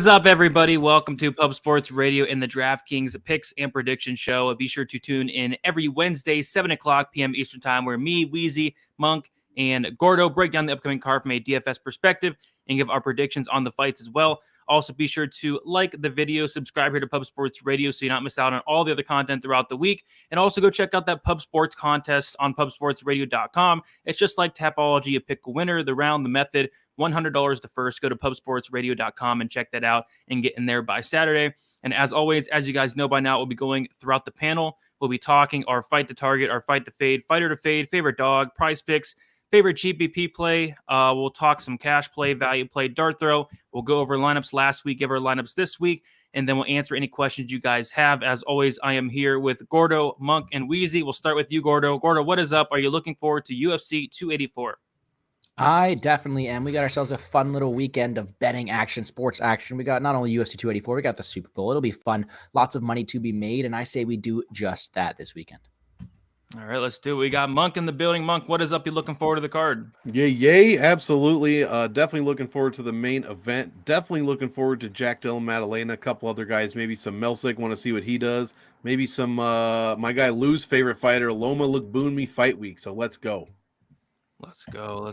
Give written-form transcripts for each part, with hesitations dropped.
is up, everybody? Welcome to Pub Sports Radio and the Draftkings Picks and Prediction Show. Be sure to tune in every Wednesday, 7 o'clock p.m. Eastern Time, where me, Weezy, Monk, and Gordo break down the upcoming card from a DFS perspective and give our predictions on the fights as well. Also, be sure to like the video, subscribe here to Pub Sports Radio so you not miss out on all the other content throughout the week. And also go check out that Pub Sports contest on pubsportsradio.com. It's just like Tapology. You pick a winner, the round, the method, $100 the first. Go to pubsportsradio.com and check that out and get in there by Saturday. And as always, as you guys know by now, we'll be going throughout the panel. We'll be talking our fight to target, our fight to fade, fighter to fade, favorite dog, prize picks, favorite GPP play. We'll talk some cash play, value play, dart throw. We'll go over lineups last week, give our lineups this week, and then we'll answer any questions you guys have. As always, I am here with Gordo, Monk, and Weezy. We'll start with you, Gordo. Gordo, what is up? Are you looking forward to UFC 284? I definitely am. We got ourselves a fun little weekend of betting action, sports action. We got not only UFC 284, we got the Super Bowl. It'll be fun. Lots of money to be made, and I say we do just that this weekend. All right, let's do it. We got Monk in the building. Monk, what is up? You looking forward to the card? Yay, absolutely. Definitely looking forward to the main event. Definitely looking forward to Jack Della, Maddalena, a couple other guys, maybe some Melsik, want to see what he does. Maybe some, my guy Lou's favorite fighter, Loma Lookboonme fight week. So let's go. Let's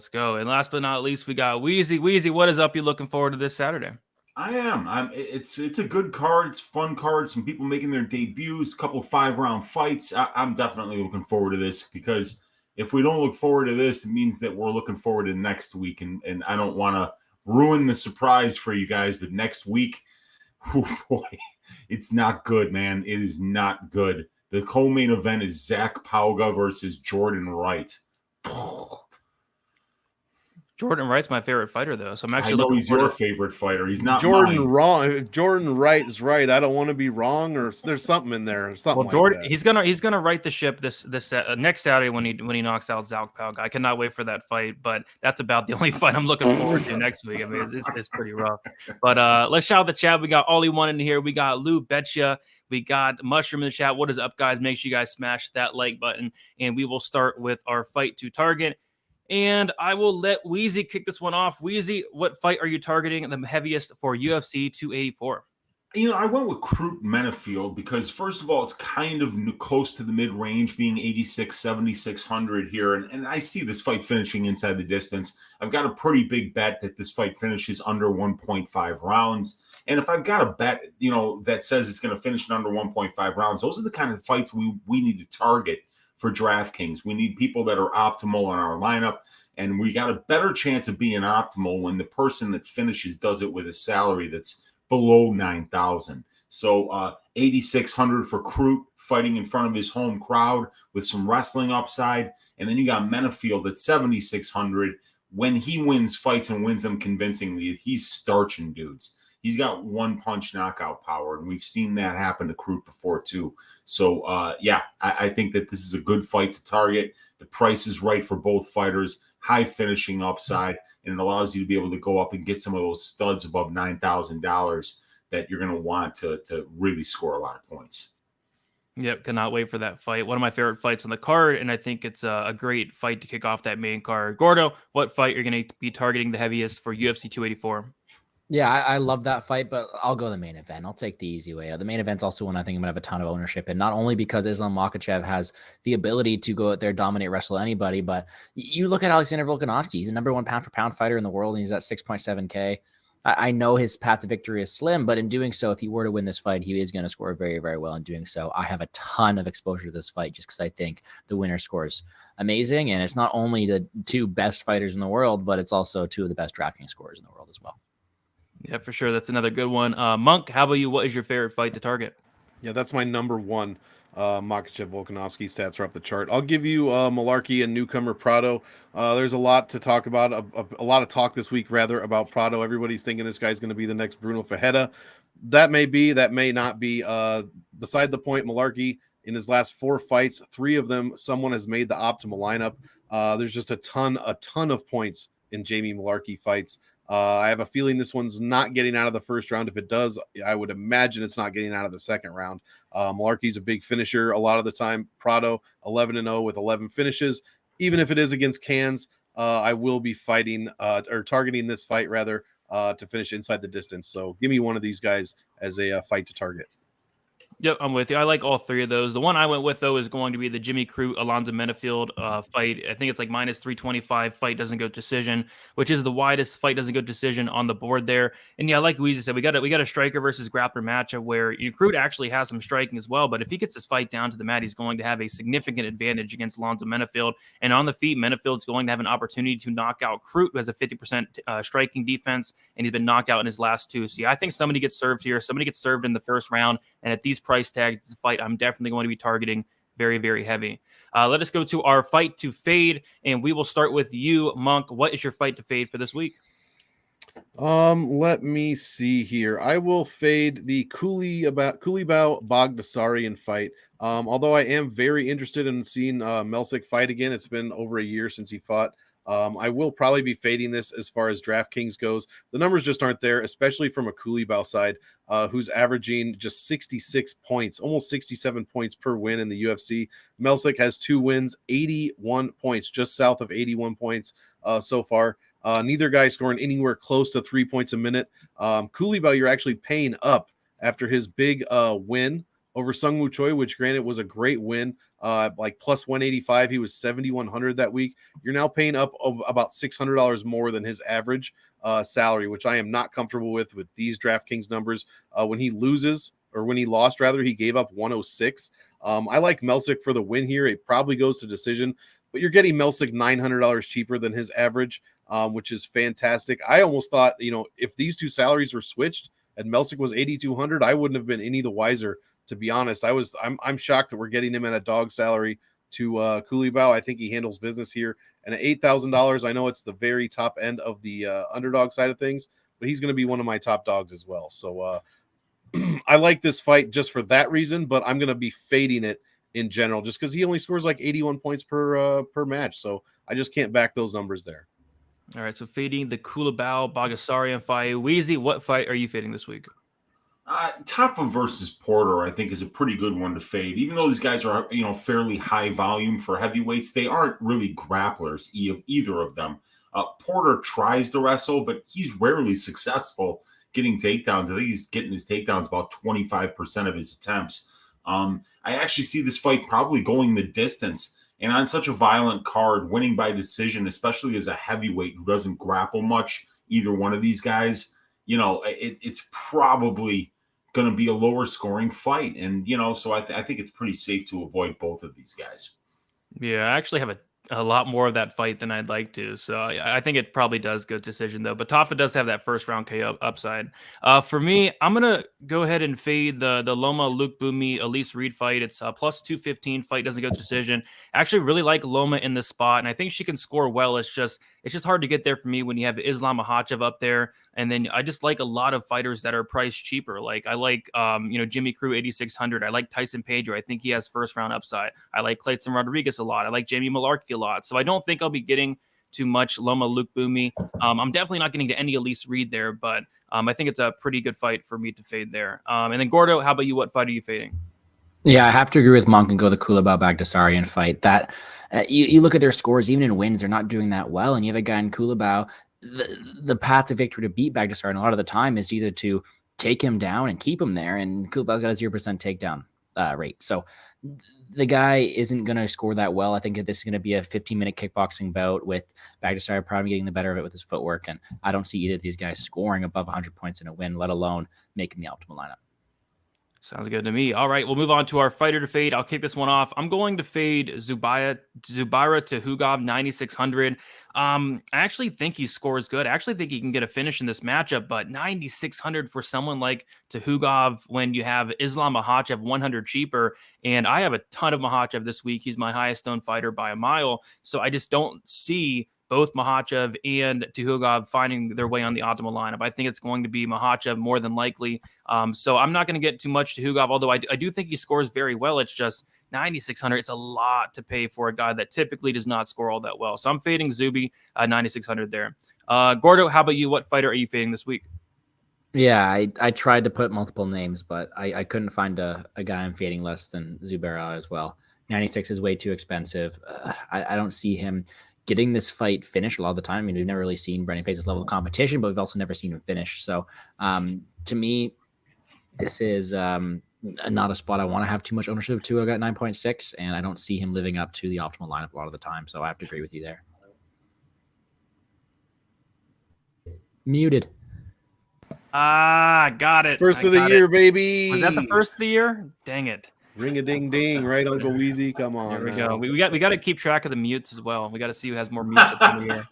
go. And last but not least, we got Weezy. Weezy, what is up? You looking forward to this Saturday? I am. It's a good card. It's a fun card. Some people making their debuts. A couple of 5-round fights. I'm definitely looking forward to this, because if we don't look forward to this, it means that we're looking forward to next week. And I don't want to ruin the surprise for you guys, but next week, oh boy, it's not good, man. It is not good. The co-main event is Zach Pauga versus Jordan Wright. Jordan Wright's my favorite fighter, though. So I'm actually I know he's your favorite fighter. He's not Jordan mine. wrong. If Jordan Wright is right, I don't want to be wrong, or there's something in there. Or something well, Jordan, like that. he's gonna right the ship this next Saturday when he knocks out Zach Pauga. I cannot wait for that fight, but that's about the only fight I'm looking forward to next week. I mean, it's pretty rough. But let's shout out the chat. We got Ollie One in here. We got Lou Betcha. We got Mushroom in the chat. What is up, guys? Make sure you guys smash that like button, and we will start with our fight to target. And I will let Weezy kick this one off. Weezy, what fight are you targeting the heaviest for UFC 284? I went with Crute Menifield because, first of all, it's kind of close to the mid-range, being 86, 7,600 here. And I see this fight finishing inside the distance. I've got a pretty big bet that this fight finishes under 1.5 rounds. And if I've got a bet, that says it's going to finish in under 1.5 rounds, those are the kind of fights we need to target for DraftKings. We need people that are optimal in our lineup, and we got a better chance of being optimal when the person that finishes does it with a salary that's below 9,000. So 8,600 for Crute, fighting in front of his home crowd with some wrestling upside. And then you got Menifield at 7,600. When he wins fights and wins them convincingly, he's starching dudes. He's got one-punch knockout power, and we've seen that happen to Crute before too. So, I think that this is a good fight to target. The price is right for both fighters, high finishing upside, and it allows you to be able to go up and get some of those studs above $9,000 that you're going to want to really score a lot of points. Yep, cannot wait for that fight. One of my favorite fights on the card, and I think it's a great fight to kick off that main card. Gordo, what fight you're going to be targeting the heaviest for UFC 284? Yeah, I love that fight, but I'll go the main event. I'll take the easy way. The main event's also one I think I'm going to have a ton of ownership in, not only because Islam Makhachev has the ability to go out there, dominate, wrestle anybody, but you look at Alexander Volkanovski. He's the number one pound-for-pound fighter in the world, and he's at 6.7K. I know his path to victory is slim, but in doing so, if he were to win this fight, he is going to score very, very well in doing so. I have a ton of exposure to this fight just because I think the winner scores amazing, and it's not only the two best fighters in the world, but it's also two of the best DraftKings scorers in the world as well. Yeah, for sure. That's another good one. Monk, how about you? What is your favorite fight to target? Yeah, that's my number one. Makhachev Volkanovski stats are off the chart. I'll give you Mullarkey and newcomer Prado. There's a lot to talk about, a lot of talk this week, rather, about Prado. Everybody's thinking this guy's going to be the next Bruno Ferreira. That may be, that may not be. Beside the point, Mullarkey, in his last 4 fights, 3 of them, someone has made the optimal lineup. There's just a ton of points in Jamie Mullarkey fights. I have a feeling this one's not getting out of the first round. If it does, I would imagine it's not getting out of the second round. Mullarkey's a big finisher a lot of the time. Prado, 11-0 with 11 finishes. Even if it is against cans, I will be fighting or targeting this fight rather to finish inside the distance. So give me one of these guys as a fight to target. Yep, I'm with you. I like all three of those. The one I went with, though, is going to be the Jimmy Crute, Alonzo Menifield fight. I think it's like minus 325. Fight doesn't go decision, which is the widest fight doesn't go decision on the board there. And yeah, like Weezy said, we got a striker versus grappler matchup where Crute actually has some striking as well. But if he gets this fight down to the mat, he's going to have a significant advantage against Alonzo Menifield. And on the feet, Menifield's going to have an opportunity to knock out Crute, who has a 50% striking defense, and he's been knocked out in his last two. So yeah, I think somebody gets served here. Somebody gets served in the first round. And at these price tags, it's a fight I'm definitely going to be targeting very, very heavy. Let us go to our fight to fade, and we will start with you, Monk. What is your fight to fade for this week? Let me see here. I will fade the Culibao Baghdasaryan fight. Although I am very interested in seeing Melsik fight again. It's been over a year since he fought. I will probably be fading this as far as Draftkings goes. The numbers just aren't there, especially from a Culibao side, who's averaging just 66 points, almost 67 points per win in the UFC. Melsik has 2 wins, 81 points, just south of 81 points so far. Neither guy scoring anywhere close to 3 points a minute. Culibao, you're actually paying up after his big win over Sungwoo Choi, which granted was a great win, like plus 185. He was 7,100 that week. You're now paying up about $600 more than his average salary, which I am not comfortable with these DraftKings numbers. When he loses, or when he lost rather, he gave up 106. I like Melsik for the win here. It probably goes to decision, but you're getting Melsik $900 cheaper than his average, which is fantastic. I almost thought, if these two salaries were switched and Melsik was 8,200, I wouldn't have been any the wiser. To be honest, I'm shocked that we're getting him at a dog salary to Culibao. I think he handles business here. And at $8,000, I know it's the very top end of the underdog side of things, but he's going to be one of my top dogs as well. So I like this fight just for that reason, but I'm going to be fading it in general just because he only scores like 81 points per match. So I just can't back those numbers there. All right, so fading the Culibao Baghdasaryan fight. Weezy, what fight are you fading this week? Tafa versus Porter, I think, is a pretty good one to fade. Even though these guys are, fairly high volume for heavyweights, they aren't really grapplers, either of them. Porter tries to wrestle, but he's rarely successful getting takedowns. I think he's getting his takedowns about 25% of his attempts. I actually see this fight probably going the distance. And on such a violent card, winning by decision, especially as a heavyweight who doesn't grapple much, either one of these guys, it's probably going to be a lower scoring fight. And, so I think it's pretty safe to avoid both of these guys. Yeah, I actually have a lot more of that fight than I'd like to. So I think it probably does go decision, though. But Tafa does have that first round KO upside. For me, I'm going to go ahead and fade the Loma Luke Boomy Elise Reed fight. It's a plus 215 fight, doesn't go decision. I actually really like Loma in this spot, and I think she can score well. It's just hard to get there for me when you have Islam Makhachev up there. And then I just like a lot of fighters that are priced cheaper. Like I like, Jimmy Crute 8,600. I like Tyson Pedro. I think he has first round upside. I like Kleydson Rodriguez a lot. I like Jamie Mullarkey a lot. So I don't think I'll be getting too much Loma Luke Boomy. I'm definitely not getting to any Elise Reed there, but I think it's a pretty good fight for me to fade there. And then Gordo, how about you? What fight are you fading? Yeah, I have to agree with Monk and go the Culibao Baghdasaryan fight. That you look at their scores, even in wins, they're not doing that well. And you have a guy in Culibao. The path to victory to beat Baghdasaryan a lot of the time is either to take him down and keep him there. And Culibao's got a 0% takedown rate. So the guy isn't going to score that well. I think this is going to be a 15-minute kickboxing bout with Baghdasaryan probably getting the better of it with his footwork. And I don't see either of these guys scoring above 100 points in a win, let alone making the optimal lineup. Sounds good to me. All right, we'll move on to our fighter to fade. I'll kick this one off. I'm going to fade Zubaira Tukhugov 9,600. I actually think he scores good. I actually think he can get a finish in this matchup, but 9,600 for someone like Tukhugov when you have Islam Makhachev 100 cheaper, and I have a ton of Makhachev this week. He's my highest owned fighter by a mile, so I just don't see both Makhachev and Tukhugov finding their way on the optimal lineup. I think it's going to be Makhachev more than likely. So I'm not going to get too much Tukhugov, although I do think he scores very well. It's just 9,600. It's a lot to pay for a guy that typically does not score all that well. So I'm fading Zuby 9,600 there. Gordo, how about you? What fighter are you fading this week? Yeah, I tried to put multiple names, but I couldn't find a guy I'm fading less than Zubaira as well. 96 is way too expensive. I don't see him getting this fight finished a lot of the time. I mean, we've never really seen Brendan face this level of competition, but we've also never seen him finish. So to me, this is not a spot I want to have too much ownership to. I got 9.6, and I don't see him living up to the optimal lineup a lot of the time. So I have to agree with you there. Muted. Got it. First of the year, baby. Was that the first of the year? Dang it. Ring a ding ding, right, Uncle Weezy? Come on. There we go. We got to keep track of the mutes as well. We got to see who has more mutes at the end of the year.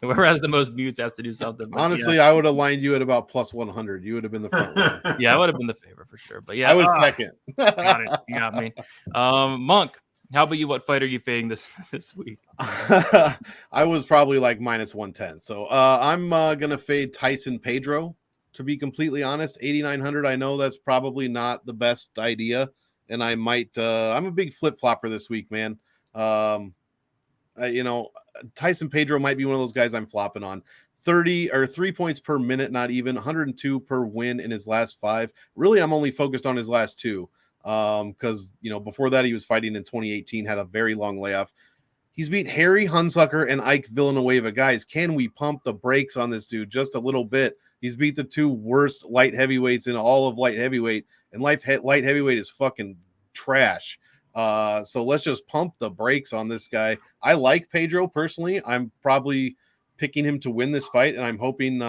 Whoever has the most mutes has to do something. But honestly, I would have lined you at about plus 100. You would have been the front runner. Yeah, I would have been the favorite for sure. But yeah, I was second. Got it. You got me. Monk, how about you? What fight are you fading this week? I was probably like minus 110. So I'm gonna fade Tyson Pedro. To be completely honest, 8,900. I know that's probably not the best idea, and I might. I'm a big flip flopper this week, man. Tyson Pedro might be one of those guys I'm flopping on. 30 or 3 points per minute, not even 102 per win in his last 5. Really, I'm only focused on his last 2. Because before that he was fighting in 2018, had a very long layoff. He's beat Harry Hunsucker and Ike Villanueva. Guys, can we pump the brakes on this dude just a little bit? He's beat the 2 worst light heavyweights in all of light heavyweight, and light heavyweight is fucking trash. So let's just pump the brakes on this guy. I like Pedro personally. I'm probably picking him to win this fight, and I'm hoping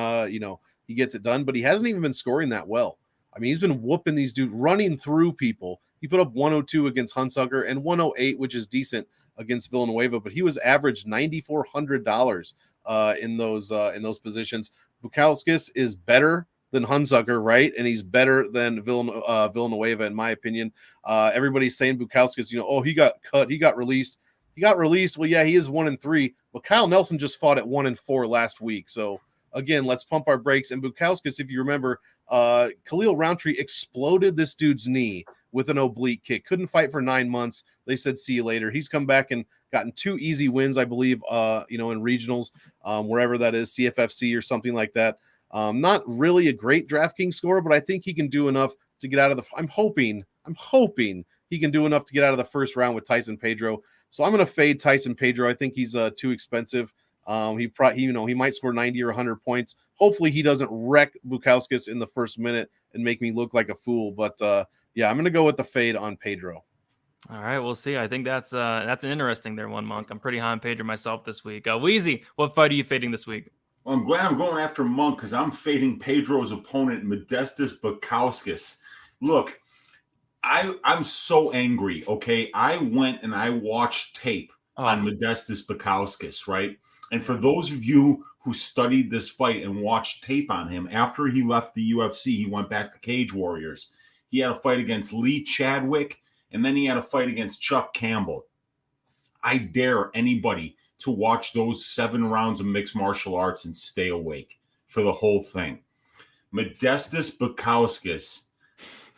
he gets it done, but he hasn't even been scoring that well. I mean, he's been whooping these dudes, running through people. He put up 102 against Hunsucker and 108, which is decent, against Villanueva, but he was averaged $9,400 in those positions. Bukauskas is better than Hunsucker, right? And he's better than Villanueva, in my opinion. Everybody's saying Bukauskas, he got cut, he got released. Well, yeah, he is 1-3. Well, Kyle Nelson just fought at 1-4 last week. So again, let's pump our brakes. And Bukauskas, if you remember, Khalil Roundtree exploded this dude's knee with an oblique kick. Couldn't fight for 9 months. They said, see you later. He's come back and gotten 2 easy wins, I believe, in regionals, wherever that is, CFFC or something like that. Not really a great DraftKings score, but I think he can do enough to get out of I'm hoping he can do enough to get out of the first round with Tyson Pedro. So I'm going to fade Tyson Pedro. I think he's too expensive. He might score 90 or 100 points. Hopefully he doesn't wreck Bukauskas in the first minute and make me look like a fool. But yeah, I'm going to go with the fade on Pedro. All right, we'll see. I think that's an interesting one, Monk. I'm pretty high on Pedro myself this week. Weezy, what fight are you fading this week? Well, I'm glad I'm going after Monk because I'm fading Pedro's opponent, Modestas Bukauskas. Look, I'm so angry, okay? I went and I watched tape on Modestas Bukauskas, right? And for those of you who studied this fight and watched tape on him, after he left the UFC, he went back to Cage Warriors. He had a fight against Lee Chadwick, and then he had a fight against Chuck Campbell. I dare anybody to watch those 7 rounds of mixed martial arts and stay awake for the whole thing. Modestas Bukauskas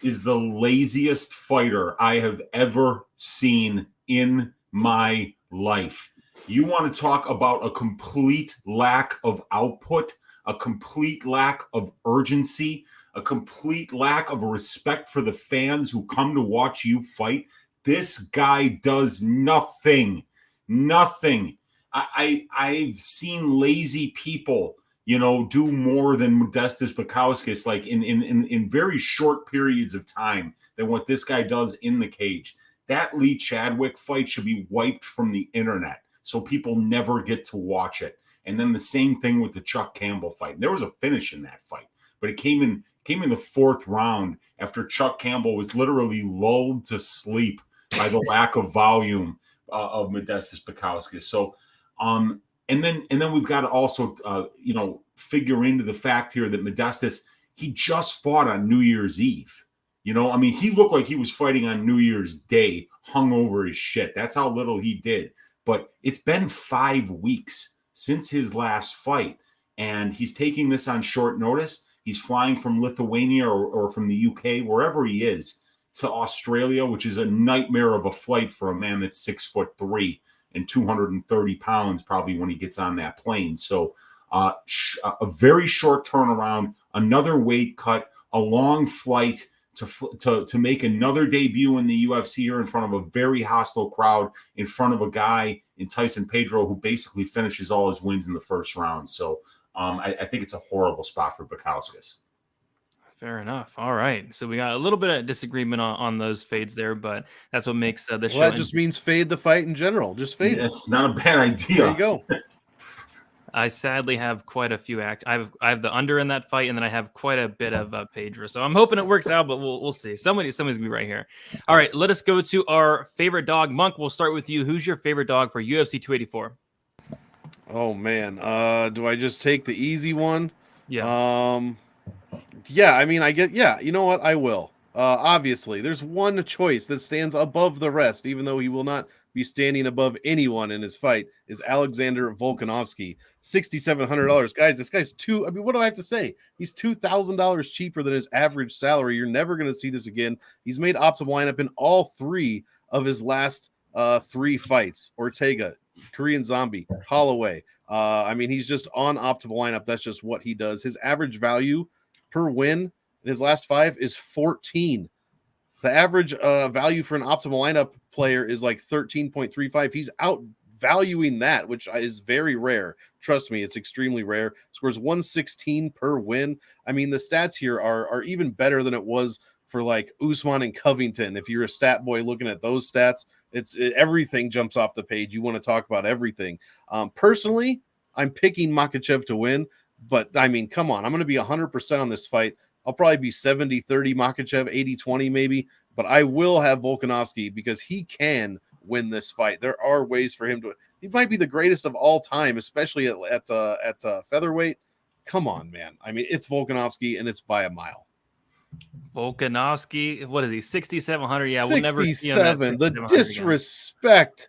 is the laziest fighter I have ever seen in my life. You want to talk about a complete lack of output, a complete lack of urgency, a complete lack of respect for the fans who come to watch you fight. This guy does nothing. I've seen lazy people, do more than Modestas Bukauskas, like in very short periods of time than what this guy does in the cage. That Lee Chadwick fight should be wiped from the internet so people never get to watch it. And then the same thing with the Chuck Campbell fight. There was a finish in that fight, but it came in the 4th round after Chuck Campbell was literally lulled to sleep by the lack of volume of Modestas Bukauskas. So, and then we've got to also, figure into the fact here that Modestas, he just fought on New Year's Eve. He looked like he was fighting on New Year's Day, hung over his shit. That's how little he did. But it's been 5 weeks since his last fight, and he's taking this on short notice. He's flying from Lithuania or from the UK, wherever he is, to Australia, which is a nightmare of a flight for a man that's 6'3" and 230 pounds, probably when he gets on that plane. So a very short turnaround, another weight cut, a long flight to make another debut in the UFC here in front of a very hostile crowd, in front of a guy in Tyson Pedro who basically finishes all his wins in the first round. So I think it's a horrible spot for Bukauskas. Fair enough. All right. So we got a little bit of disagreement on those fades there, but that's what makes the show. Well, that just means fade the fight in general. Just fade it. It's not a bad idea. There you go. I sadly have quite a few I have the under in that fight, and then I have quite a bit of Pedro. So I'm hoping it works out, but we'll see. Somebody's gonna be right here. All right, let us go to our favorite dog. Monk, we'll start with you. Who's your favorite dog for UFC 284? Oh man, do I just take the easy one? Yeah. Yeah, I mean, you know what? I will. Obviously, there's one choice that stands above the rest, even though he will not be standing above anyone in his fight, is Alexander Volkanovski. $6,700. Guys, this guy's what do I have to say? He's $2,000 cheaper than his average salary. You're never going to see this again. He's made optimal lineup in all 3 of his last 3 fights. Ortega, Korean Zombie, Holloway. I mean, he's just on optimal lineup. That's just what he does. His average value per win in his last 5 is 14. The average value for an optimal lineup player is like 13.35. He's out valuing that, which is very rare. Trust me, it's extremely rare. Scores 116 per win. I mean, the stats here are even better than it was for like Usman and Covington. If you're a stat boy looking at those stats, everything jumps off the page. You want to talk about everything. Personally, I'm picking Makhachev to win, but I mean, come on, I'm going to be 100% on this fight. I'll probably be 70-30 Makhachev, 80-20 maybe, but I will have Volkanovski because he can win this fight. There are ways for him to. He might be the greatest of all time, especially at featherweight. Come on, man. I mean, it's Volkanovski, and it's by a mile. Volkanovski, what is he? 6,700. Yeah, 67. we'll never see him The disrespect.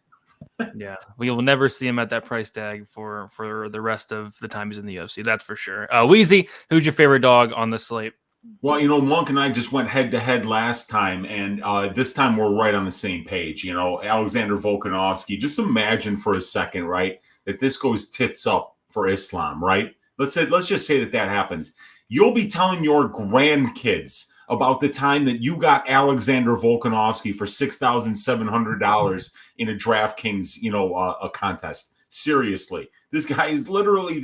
Yeah, we will never see him at that price tag for the rest of the time he's in the UFC. That's for sure. Weezy, who's your favorite dog on the slate? Well, Monk and I just went head-to-head last time, and this time we're right on the same page. Alexander Volkanovski. Just imagine for a second, right, that this goes tits up for Islam, right? Let's just say that happens. You'll be telling your grandkids about the time that you got Alexander Volkanovski for $6,700 in a DraftKings, a contest. Seriously, this guy is literally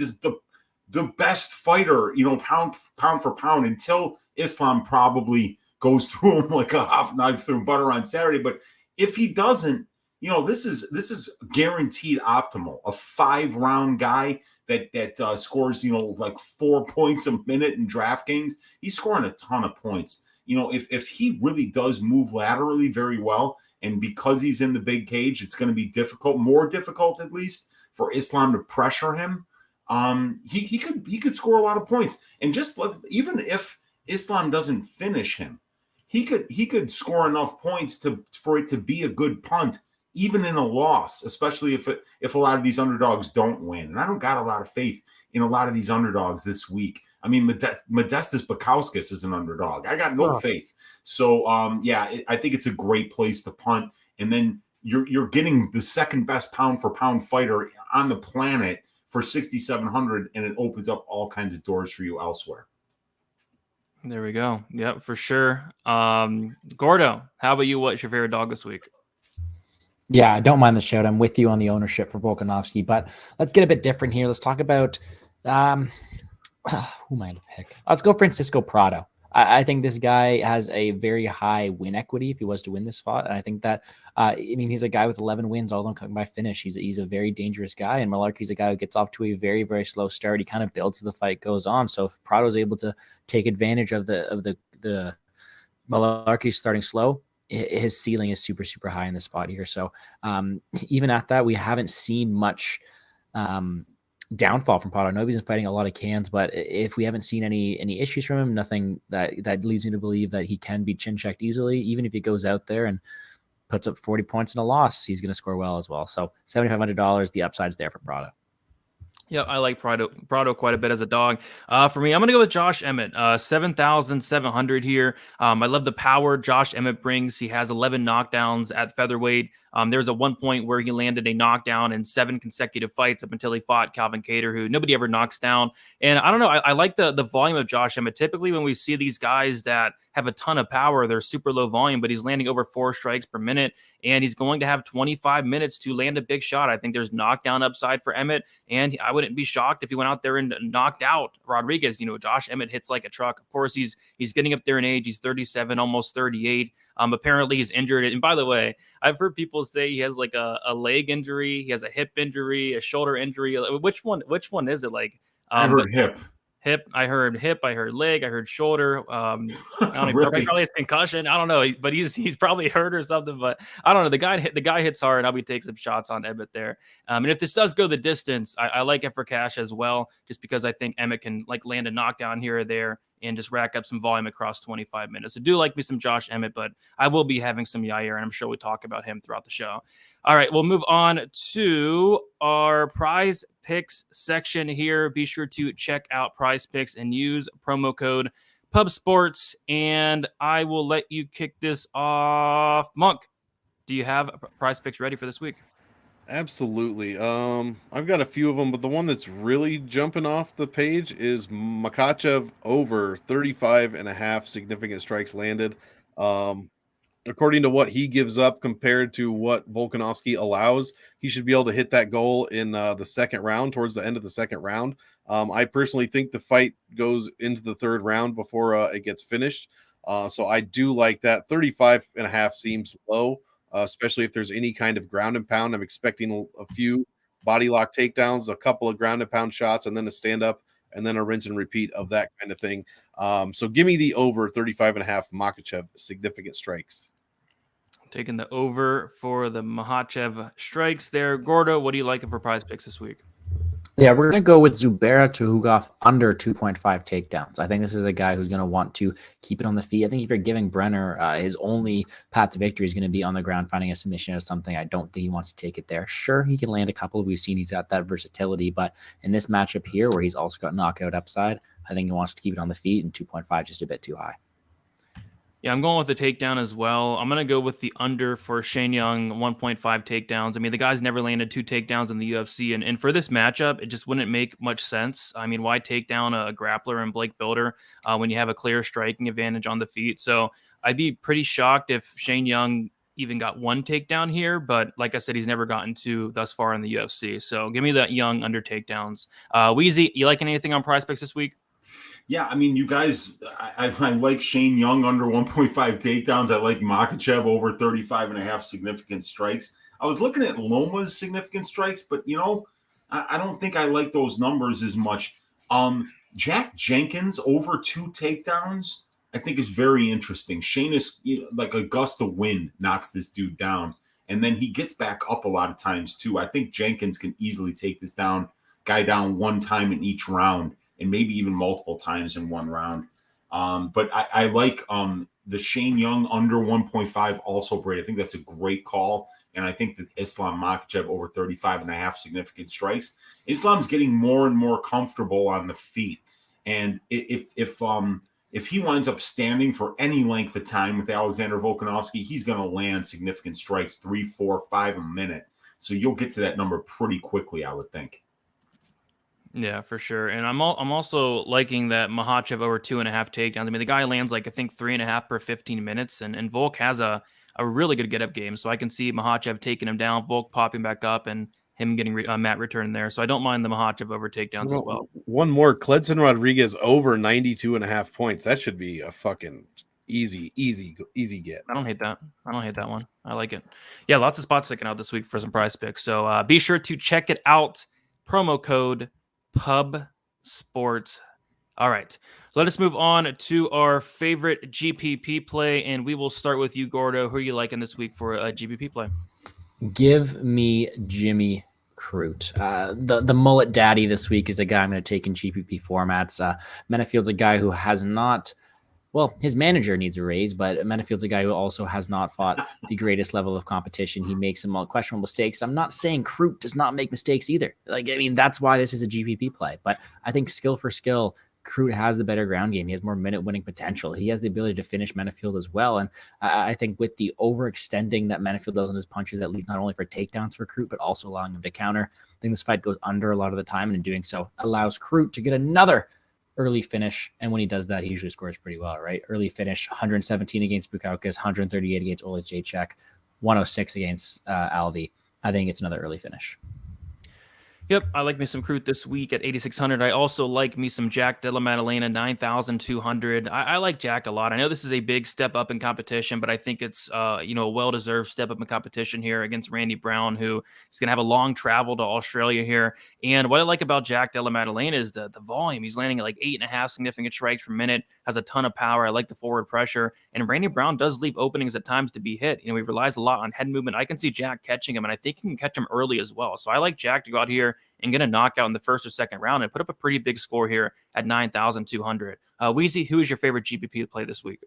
the best fighter, pound for pound, until Islam probably goes through him like a half knife through butter on Saturday. But if he doesn't, this is guaranteed optimal. A 5-round guy that scores, like 4 points a minute in DraftKings. He's scoring a ton of points. If he really does move laterally very well, and because he's in the big cage, it's going to be more difficult at least for Islam to pressure him. He could score a lot of points, and even if Islam doesn't finish him, he could score enough points for it to be a good punt, even in a loss, especially if a lot of these underdogs don't win. And I don't got a lot of faith in a lot of these underdogs this week. I mean, Modestas Bukauskas is an underdog. I got no faith. So I think it's a great place to punt, and then you're getting the second best pound for pound fighter on the planet for $6,700, and it opens up all kinds of doors for you elsewhere. There we go. Yep, for sure. Gordo, how about you? What's your favorite dog this week? Yeah, I don't mind the shout. I'm with you on the ownership for Volkanovski, but let's get a bit different here. Let's talk about who am I to pick? Let's go Francisco Prado. I think this guy has a very high win equity if he was to win this fight. And I think that, he's a guy with 11 wins, all of them coming by finish. He's a very dangerous guy. And Mullarkey's a guy who gets off to a very, very slow start. He kind of builds as the fight goes on. So if Prado's able to take advantage of the Mullarkey starting slow, his ceiling is super, super high in the spot here. So even at that, we haven't seen much downfall from Prado. I know he's been fighting a lot of cans, but if we haven't seen any issues from him, nothing that leads me to believe that he can be chin checked easily. Even if he goes out there and puts up 40 points in a loss, he's going to score well as well. So $7,500, the upside's there for Prado. Yeah, I like Prado quite a bit as a dog. For me, I'm going to go with Josh Emmett, 7,700 here. I love the power Josh Emmett brings. He has 11 knockdowns at featherweight. There was at one point where he landed a knockdown in 7 consecutive fights up until he fought Calvin Kattar, who nobody ever knocks down. And I don't know, I like the volume of Josh Emmett. Typically when we see these guys that have a ton of power, they're super low volume, but he's landing over 4 strikes per minute, and he's going to have 25 minutes to land a big shot. I think there's knockdown upside for Emmett, and I wouldn't be shocked if he went out there and knocked out Rodriguez. Josh Emmett hits like a truck. Of course, he's getting up there in age. He's 37, almost 38. Apparently he's injured. And by the way, I've heard people say he has like a leg injury, he has a hip injury, a shoulder injury. Which one is it? Like I heard hip. I heard hip, I heard leg, I heard shoulder. I don't know, Really? probably has concussion. I don't know, but he's probably hurt or something. But I don't know. The guy hits hard. I'll be taking some shots on Emmett there. And if this does go the distance, I like it for cash as well, just because I think Emmett can like land a knockdown here or there and just rack up some volume across 25 minutes. I do like me some Josh Emmett, but I will be having some Yair, and I'm sure we talk about him throughout the show. All right, we'll move on to our prize picks section here. Be sure to check out Prize Picks and use promo code PubSports, and I will let you kick this off. Monk, do you have Prize Picks ready for this week? Absolutely. I've got a few of them, but the one that's really jumping off the page is Makhachev over 35.5 significant strikes landed. According to what he gives up compared to what Volkanovski allows, he should be able to hit that goal in the second round, towards the end of the second round. I personally think the fight goes into the third round before it gets finished. So I do like that. 35.5 seems low, especially if there's any kind of ground and pound. I'm expecting a few body lock takedowns, a couple of ground and pound shots, and then a stand up, and then a rinse and repeat of that kind of thing. So give me the over 35.5 Makhachev significant strikes. Taking the over for the Makhachev strikes there. Gordo, what are you liking for Prize Picks this week? Yeah, we're going to go with Zubaira Tukhugov under 2.5 takedowns. I think this is a guy who's going to want to keep it on the feet. I think if you're giving Brenner his only path to victory is going to be on the ground, finding a submission or something, I don't think he wants to take it there. Sure, he can land a couple. We've seen he's got that versatility, but in this matchup here where he's also got knockout upside, I think he wants to keep it on the feet, and 2.5 just a bit too high. Yeah, I'm going with the takedown as well. I'm going to go with the under for Shane Young, 1.5 takedowns. I mean, the guy's never landed 2 takedowns in the UFC, and for this matchup, it just wouldn't make much sense. I mean, why take down a grappler and Blake Builder when you have a clear striking advantage on the feet? So I'd be pretty shocked if Shane Young even got 1 takedown here, but like I said, he's never gotten 2 thus far in the UFC. So give me that Young under takedowns. Weezy, you liking anything on Prize Picks this week? Yeah, I mean, you guys, I like Shane Young under 1.5 takedowns. I like Makhachev over 35.5 significant strikes. I was looking at Loma's significant strikes, but, I don't think I like those numbers as much. Jack Jenkins over 2 takedowns, I think is very interesting. Shainis, like a gust of wind knocks this dude down, and then he gets back up a lot of times too. I think Jenkins can easily take this guy down 1 time in each round, and maybe even multiple times in 1 round. But I like the Shane Young under 1.5 also, Brady. I think that's a great call. And I think that Islam Makhachev over 35.5 significant strikes. Islam's getting more and more comfortable on the feet. And if he winds up standing for any length of time with Alexander Volkanovski, he's going to land significant strikes, 3, 4, 5 a minute. So you'll get to that number pretty quickly, I would think. Yeah, for sure. And I'm also liking that Makhachev over 2.5 takedowns. I mean, the guy lands like, I think 3.5 per 15 minutes, and Volk has a really good get-up game. So I can see Makhachev taking him down, Volk popping back up, and him getting Matt return there. So I don't mind the Makhachev over takedowns as well. One more, Kleydson Rodriguez over 92.5 points. That should be a fucking easy get. I don't hate that. One. I like it. Yeah, lots of spots sticking out this week for some Prize Picks. So be sure to check it out. Promo code Pub Sports. All right, let us move on to our favorite GPP play, and we will start with you, Gordo. Who are you liking this week for a GPP play? Give me Jimmy Crute. The mullet daddy this week is a guy I'm going to take in GPP formats. Menifield's a guy who has not. Well, his manager needs a raise, but Menifield's a guy who also has not fought the greatest level of competition. He makes some questionable mistakes. I'm not saying Crute does not make mistakes either. That's why this is a GPP play. But I think skill for skill, Crute has the better ground game. He has more minute winning potential. He has the ability to finish Menifield as well. And I think with the overextending that Menifield does on his punches, that leads not only for takedowns for Crute, but also allowing him to counter. I think this fight goes under a lot of the time, and in doing so allows Crute to get another early finish. And when he does that, he usually scores pretty well, right? Early finish, 117 against Bukauskas, 138 against Olejniczak, 106 against Alvey. I think it's another early finish. Yep, I like me some Crute this week at 8,600. I also like me some Jack Della Maddalena, 9,200. I like Jack a lot. I know this is a big step up in competition, but I think it's a well-deserved step up in competition here against Randy Brown, who is going to have a long travel to Australia here. And what I like about Jack Della Maddalena is the volume. He's landing at like 8.5 significant strikes per minute, has a ton of power. I like the forward pressure. And Randy Brown does leave openings at times to be hit. He relies a lot on head movement. I can see Jack catching him, and I think he can catch him early as well. So I like Jack to go out here and get a knockout in the first or second round and put up a pretty big score here at 9,200. Weezy, who is your favorite GPP to play this week?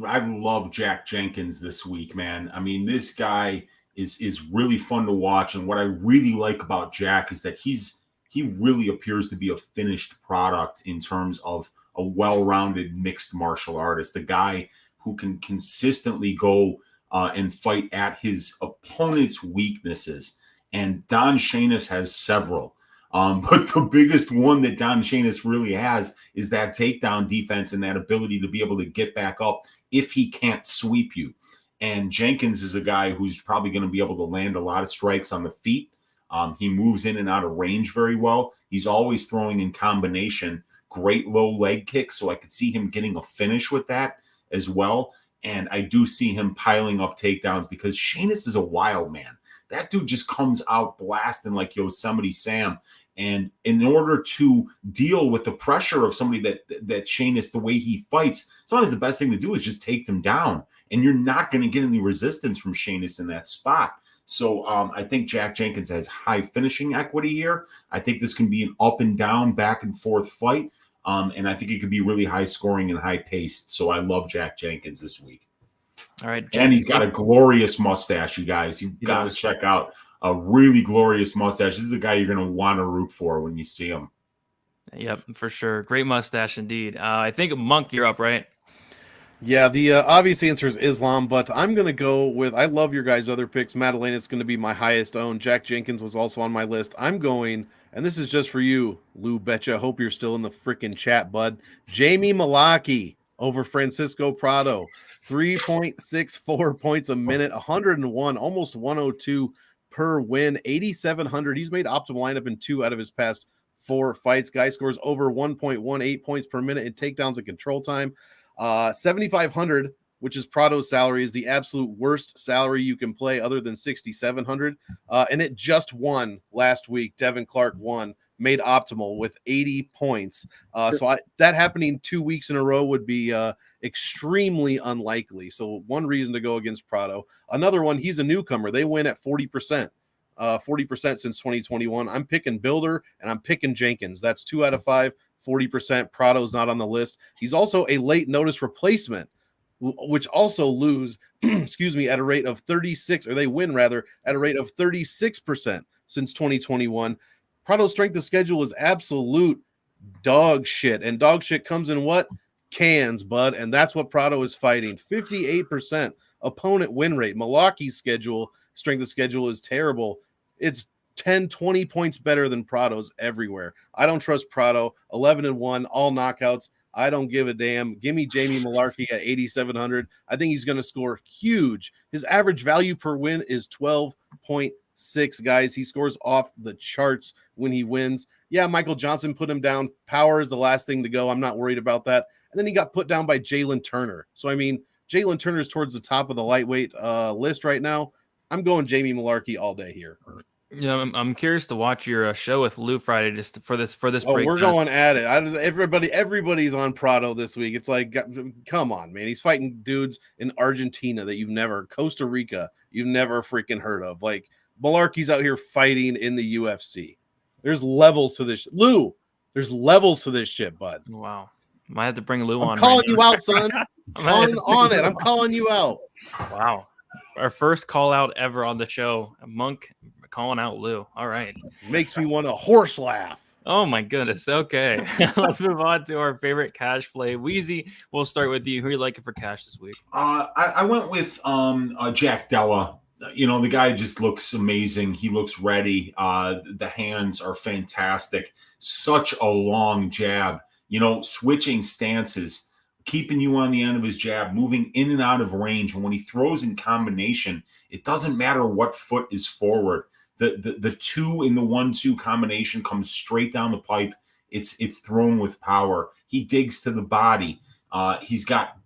I love Jack Jenkins this week, man. I mean, this guy is really fun to watch. And what I really like about Jack is that he really appears to be a finished product in terms of a well-rounded mixed martial artist, the guy who can consistently go and fight at his opponent's weaknesses. And Don Shainis has several. But the biggest one that Don Shainis really has is that takedown defense and that ability to be able to get back up if he can't sweep you. And Jenkins is a guy who's probably going to be able to land a lot of strikes on the feet. He moves in and out of range very well. He's always throwing in combination, great low leg kicks. So I could see him getting a finish with that as well. And I do see him piling up takedowns because Shainis is a wild man. That dude just comes out blasting like Yosemite Sam. And in order to deal with the pressure of somebody that Shainis, the way he fights, sometimes the best thing to do is just take them down. And you're not going to get any resistance from Shainis in that spot. So I think Jack Jenkins has high finishing equity here. I think this can be an up and down, back and forth fight. And I think it could be really high scoring and high paced. So I love Jack Jenkins this week. All right. And he's got a glorious mustache, you guys. You've got to check out a really glorious mustache. This is a guy you're going to want to root for when you see him. Yep, for sure. Great mustache indeed. I think Monk, you're up, right? Yeah, the obvious answer is Islam, but I'm going to go with, I love your guys' other picks. Maddalena is going to be my highest owned. Jack Jenkins was also on my list. I'm going, and this is just for you, Lou Betcha. Hope you're still in the freaking chat, bud. Jamie Mullarkey over Francisco Prado. 3.64 points a minute, 101, almost 102 per win, 8,700. He's made optimal lineup in 2 out of his past 4 fights. Guy scores over 1.18 points per minute in takedowns and control time. 7,500, which is Prado's salary, is the absolute worst salary you can play other than 6,700. And it just won last week. Devin Clark won, made optimal with 80 points. That happening 2 weeks in a row would be extremely unlikely. So one reason to go against Prado. Another one, he's a newcomer. They win at 40%. 40% since 2021. I'm picking Builder and I'm picking Jenkins. That's 2 out of 5. 40%. Prado's not on the list. He's also a late notice replacement, which also lose, at a rate of 36, or they win rather at a rate of 36% since 2021. Prado's strength of schedule is absolute dog shit, and dog shit comes in what? Cans, bud, and that's what Prado is fighting. 58% opponent win rate. Mullarkey's strength of schedule is terrible. It's 10, 20 points better than Prado's everywhere. I don't trust Prado. 11-1, all knockouts. I don't give a damn. Give me Jamie Mullarkey at 8,700. I think he's going to score huge. His average value per win is 12.6, guys. He scores off the charts when he wins. Yeah, Michael Johnson put him down. Power is the last thing to go. I'm not worried about that. And then he got put down by Jalen Turner. So, I mean, Jalen Turner's towards the top of the lightweight list right now. I'm going Jamie Mullarkey all day here. Yeah, I'm curious to watch your show with Lou Friday just for this Oh, breakdown. we're going at it. Everybody's on Prado this week. It's like, come on, man. He's fighting dudes in Argentina that Costa Rica, you've never freaking heard of. Like, Mullarkey's out here fighting in the UFC. There's levels to this. Lou, there's levels to this shit, bud. Wow. Might have to bring Lou on. I'm calling you out, son. on it. I'm calling you out. Wow. Our first call out ever on the show. Monk calling out Lou. All right. Makes me want to horse laugh. Oh my goodness. Okay. Let's move on to our favorite cash play. Weezy, we'll start with you. Who are you liking for cash this week? I went with Jack Della. You know, the guy just looks amazing. He looks ready. The hands are fantastic. Such a long jab. You know, switching stances, keeping you on the end of his jab, moving in and out of range. And when he throws in combination, it doesn't matter what foot is forward. The two in the 1-2 combination comes straight down the pipe. It's thrown with power. He digs to the body. He's got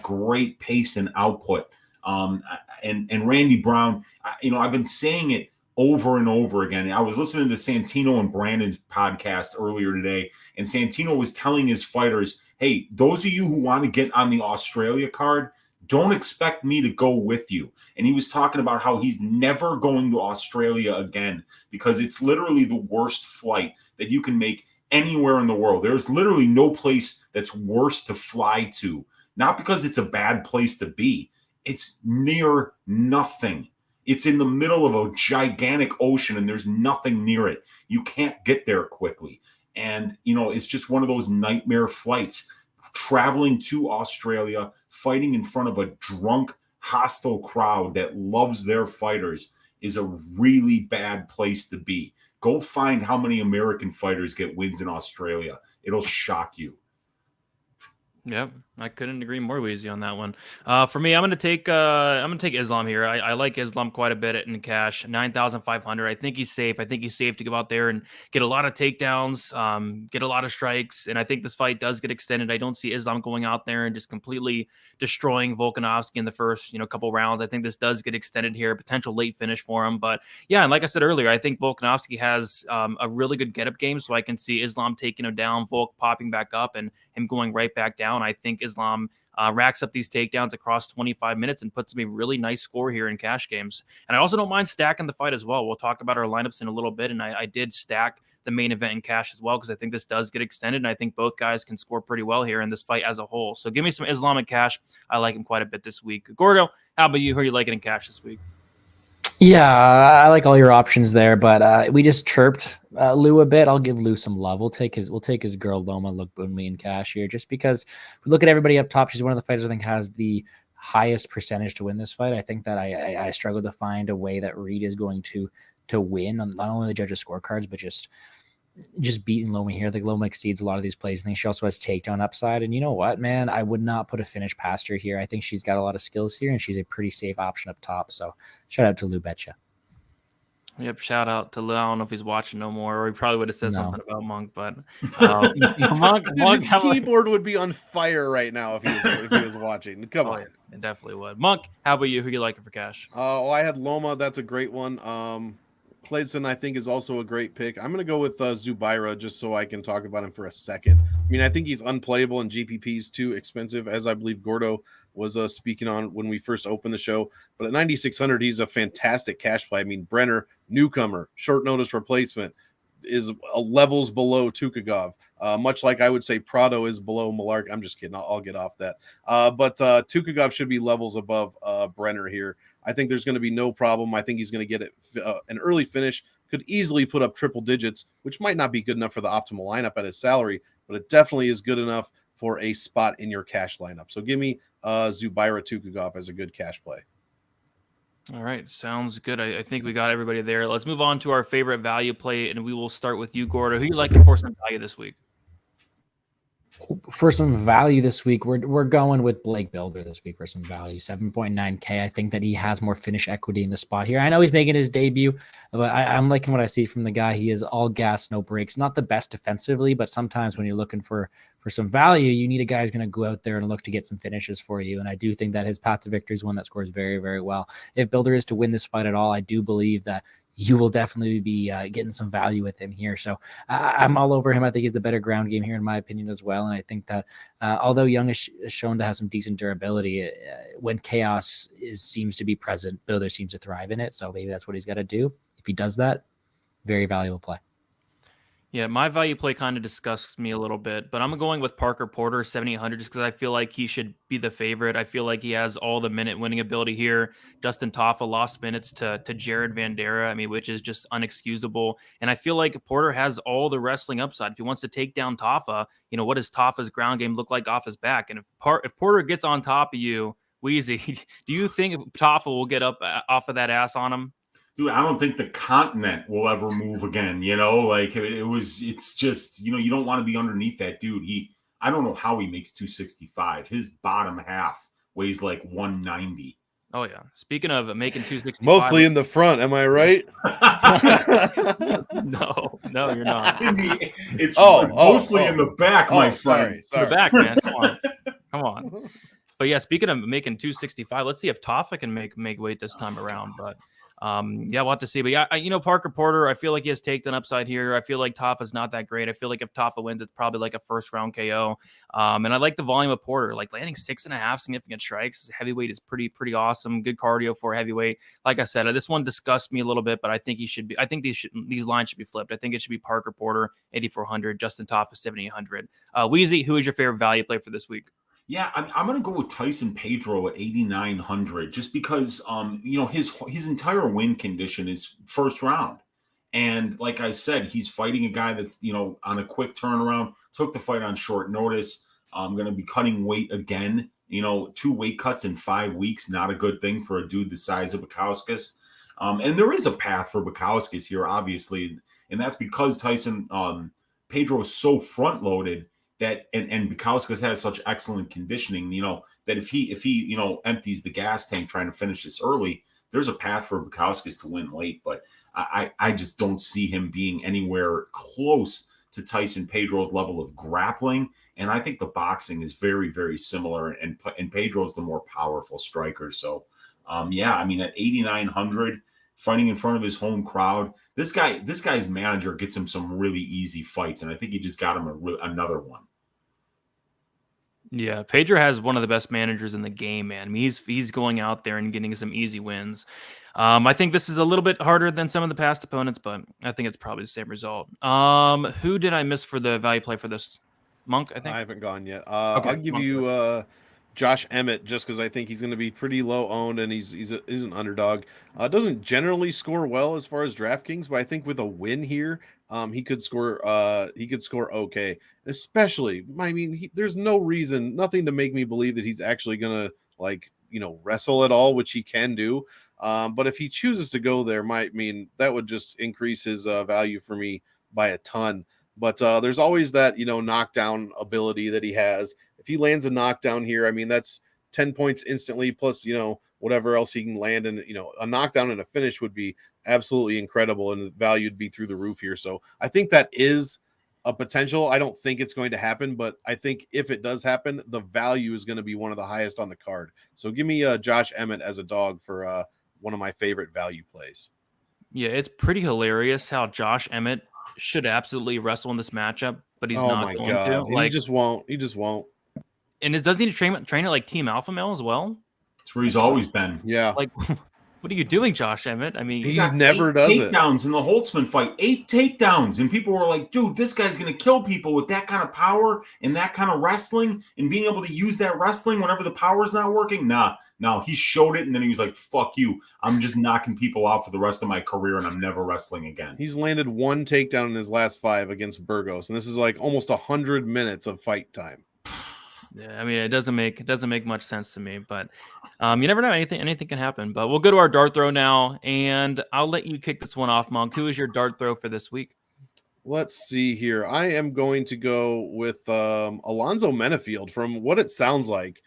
great pace and output. And Randy Brown, you know, I've been saying it over and over again. I was listening to Santino and Brandon's podcast earlier today, and Santino was telling his fighters, hey, those of you who want to get on the Australia card, don't expect me to go with you. And he was talking about how he's never going to Australia again because it's literally the worst flight that you can make anywhere in the world. There's literally no place that's worse to fly to, not because it's a bad place to be. It's near nothing. It's in the middle of a gigantic ocean and there's nothing near it. You can't get there quickly. And, you know, it's just one of those nightmare flights. Traveling to Australia, fighting in front of a drunk, hostile crowd that loves their fighters is a really bad place to be. Go find how many American fighters get wins in Australia. It'll shock you. Yep, I couldn't agree more, Weezy, on that one. For me, I'm gonna take Islam here. I like Islam quite a bit in cash, 9,500. I think he's safe. I think he's safe to go out there and get a lot of takedowns, get a lot of strikes, and I think this fight does get extended. I don't see Islam going out there and just completely destroying Volkanovski in the first couple rounds. I think this does get extended here, potential late finish for him. But yeah, and like I said earlier, I think Volkanovski has a really good get up game, so I can see Islam taking him down, Volk popping back up, and him going right back down. I think Islam racks up these takedowns across 25 minutes and puts me a really nice score here in cash games. And I also don't mind stacking the fight as well. We'll talk about our lineups in a little bit. And I did stack the main event in cash as well because I think this does get extended. And I think both guys can score pretty well here in this fight as a whole. So give me some Islam in cash. I like him quite a bit this week. Gordo, how about you? Who are you liking in cash this week? Yeah, I like all your options there, but we just chirped Lou a bit. I'll give Lou some love. We'll take his girl Loma look Boonmi in cash here, just because if we look at everybody up top, she's one of the fighters I think has the highest percentage to win this fight. I think that I struggle to find a way that Reed is going to win on not only the judges' scorecards, but just beating Loma here. I think Loma exceeds a lot of these plays. I think she also has takedown upside. And you know what, man? I would not put a finish past her here. I think she's got a lot of skills here, and she's a pretty safe option up top. So shout out to Lou Betcha. Yep, shout out to Lou. I don't know if he's watching no more, or he probably would have said something about Monk, but Monk keyboard would be on fire right now if he was watching. Come on. Yeah, it definitely would. Monk, how about you? Who you liking for cash? I had Loma. That's a great one. Kleydson, I think, is also a great pick. I'm going to go with Zubaira just so I can talk about him for a second. I mean, I think he's unplayable and GPP is too expensive, as I believe Gordo was speaking on when we first opened the show. But at 9,600, he's a fantastic cash play. I mean, Brenner, newcomer, short notice replacement, is levels below Tukhugov, much like I would say Prado is below Mullarkey. I'm just kidding. I'll get off that. But Tukhugov should be levels above Brenner here. I think there's going to be no problem. I think he's going to get an early finish, could easily put up triple digits, which might not be good enough for the optimal lineup at his salary, but it definitely is good enough for a spot in your cash lineup. So give me Zubaira Tukhugov as a good cash play. All right, sounds good. I think we got everybody there. Let's move on to our favorite value play, and we will start with you, Gordo. Who you liking for some value this week? For some value this week, we're going with Blake Builder this week for some value, 7.9K. I think that he has more finish equity in the spot here. I know he's making his debut, but I'm liking what I see from the guy. He is all gas, no brakes. Not the best defensively, but sometimes when you're looking for some value, you need a guy who's going to go out there and look to get some finishes for you. And I do think that his path to victory is one that scores very, very well. If Builder is to win this fight at all, I do believe that you will definitely be getting some value with him here. So I'm all over him. I think he's the better ground game here, in my opinion, as well. And I think that although Young is shown to have some decent durability, when chaos seems to be present, Builder seems to thrive in it. So maybe that's what he's got to do. If he does that, very valuable play. Yeah, my value play kind of disgusts me a little bit, but I'm going with Parker Porter 7,800 just because I feel like he should be the favorite. I feel like he has all the minute winning ability here. Dustin Tafa lost minutes to Jared Vandera, I mean, which is just unexcusable. And I feel like Porter has all the wrestling upside. If he wants to take down Tafa, what does Tafa's ground game look like off his back? And if Porter gets on top of you, Weezy, do you think Tafa will get up off of that ass on him? Dude, I don't think the continent will ever move again. It's just, you don't want to be underneath that dude. I don't know how he makes 265. His bottom half weighs like 190. Oh yeah. Speaking of making 265, mostly in the front, am I right? No, you're not. It's mostly in the back, my friend. Sorry. In the back, man. Come on. But yeah, speaking of making 265, let's see if Tafa can make weight this time around. But yeah, we'll have to see. But yeah, Parker Porter, I feel like he has takedown upside here. I feel like Tafa's not that great. I feel like if Tafa wins, it's probably like a first round KO. And I like the volume of Porter, like landing 6.5 significant strikes. Heavyweight is pretty awesome. Good cardio for heavyweight. Like I said, this one disgusts me a little bit, but I think he should be. I think these lines should be flipped. I think it should be Parker Porter 8,400, Justin Tafa 7,800. Weezy, who is your favorite value play for this week? Yeah, I'm going to go with Tyson Pedro at 8,900 just because, his entire win condition is first round. And like I said, he's fighting a guy that's, on a quick turnaround, took the fight on short notice. I'm going to be cutting weight again. 2 weight cuts in 5 weeks, not a good thing for a dude the size of Bukauskas. And there is a path for Bukauskas here, obviously. And that's because Tyson Pedro is so front-loaded that and Bukauskas has such excellent conditioning, that if he empties the gas tank trying to finish this early, there's a path for Bukauskas to win late. But I just don't see him being anywhere close to Tyson Pedro's level of grappling. And I think the boxing is very, very similar. And Pedro's the more powerful striker. So, at 8,900, fighting in front of his home crowd, this guy's manager gets him some really easy fights, and I think he just got him another one. Yeah, Pedro has one of the best managers in the game, man. I mean, he's going out there and getting some easy wins. I think this is a little bit harder than some of the past opponents, but I think it's probably the same result. Who did I miss for the value play for this? Monk, I think. I haven't gone yet. Okay, I'll give you Josh Emmett just because I think he's going to be pretty low owned and he's an underdog. Doesn't generally score well as far as DraftKings, but I think with a win here, he could score okay. Especially, there's no reason, nothing to make me believe that he's actually going to wrestle at all, which he can do. But if he chooses to go there, that would just increase his value for me by a ton. But there's always that, knockdown ability that he has. If he lands a knockdown here, that's 10 points instantly, plus, whatever else he can land. And, a knockdown and a finish would be absolutely incredible, and the value would be through the roof here. So I think that is a potential. I don't think it's going to happen, but I think if it does happen, the value is going to be one of the highest on the card. So give me Josh Emmett as a dog for one of my favorite value plays. Yeah, it's pretty hilarious how Josh Emmett should absolutely wrestle in this matchup, but he's not going to. He just won't. And doesn't he train at like Team Alpha Male as well? That's where he's always been. Yeah. Like, what are you doing, Josh Emmett? I mean, he never does it. Takedowns in the Holtzman fight, 8 takedowns, and people were like, "Dude, this guy's gonna kill people with that kind of power and that kind of wrestling, and being able to use that wrestling whenever the power's not working." No, he showed it, and then he was like, "Fuck you! I'm just knocking people out for the rest of my career, and I'm never wrestling again." He's landed 1 takedown in his last 5 against Burgos, and this is like almost 100 minutes of fight time. Yeah, it doesn't make much sense to me, but you never know. Anything can happen. But we'll go to our dart throw now, and I'll let you kick this one off, Monk. Who is your dart throw for this week? Let's see here. I am going to go with Alonzo Menifield. From what it sounds like,